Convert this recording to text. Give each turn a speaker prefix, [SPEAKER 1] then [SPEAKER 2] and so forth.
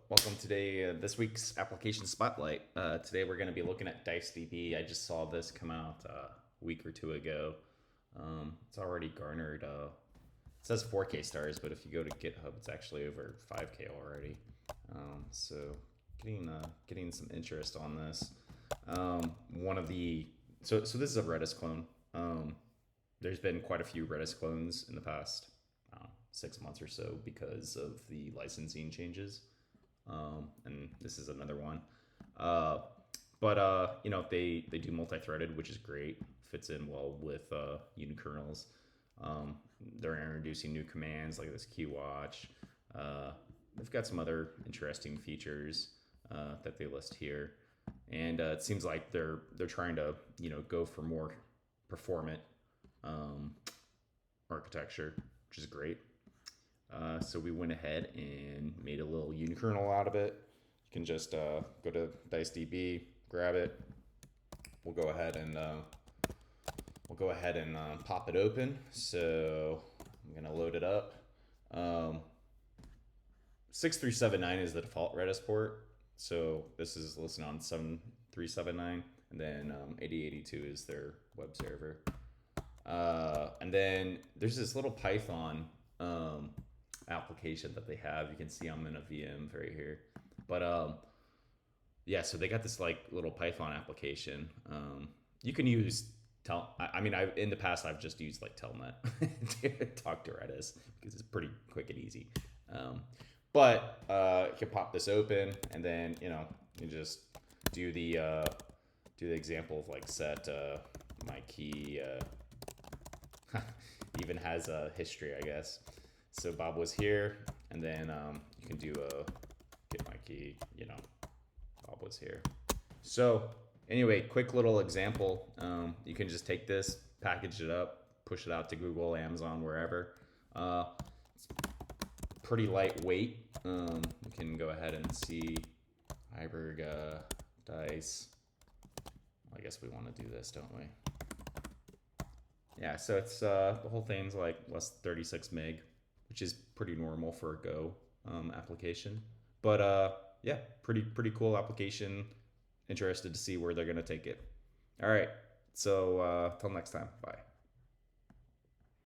[SPEAKER 1] welcome today. This week's application spotlight. Today we're going to be looking at DiceDB. I just saw this come out a week or two ago. It's already garnered. It says 4K stars, but if you go to GitHub, it's actually over 5K already. So getting some interest on this. So this is a Redis clone. There's been quite a few Redis clones in the past 6 months or so because of the licensing changes. And this is another one. They do multi-threaded, which is great. Fits in well with Unikernels. They're introducing new commands like this QWatch. They've got some other interesting features that they list here, and it seems like they're trying to go for more performant architecture, which is great. So we went ahead and made a little unikernel out of it. You can just go to DiceDB, grab it. We'll go ahead and pop it open. So I'm gonna load it up. 6379 is the default Redis port. So this is listed on 7379, and then 8082 is their web server. And then there's this little Python application that they have. You can see I'm in a VM right here, but yeah, so they got this like little Python application. You can use in the past I've just used like Telnet to talk to Redis because it's pretty quick and easy. But you can pop this open, and then you just do the example of like set my key. Even has a history, I guess. So Bob was here, and then you can do a get my key. Bob was here. So anyway, quick little example. You can just take this, package it up, push it out to Google, Amazon, wherever. It's pretty lightweight. We can go ahead and see Heiberg Dice. I guess we want to do this, don't we? Yeah, so it's the whole thing's like less than 36 meg, which is pretty normal for a Go application. But yeah, pretty cool application. Interested to see where they're gonna take it. All right, so till next time, bye.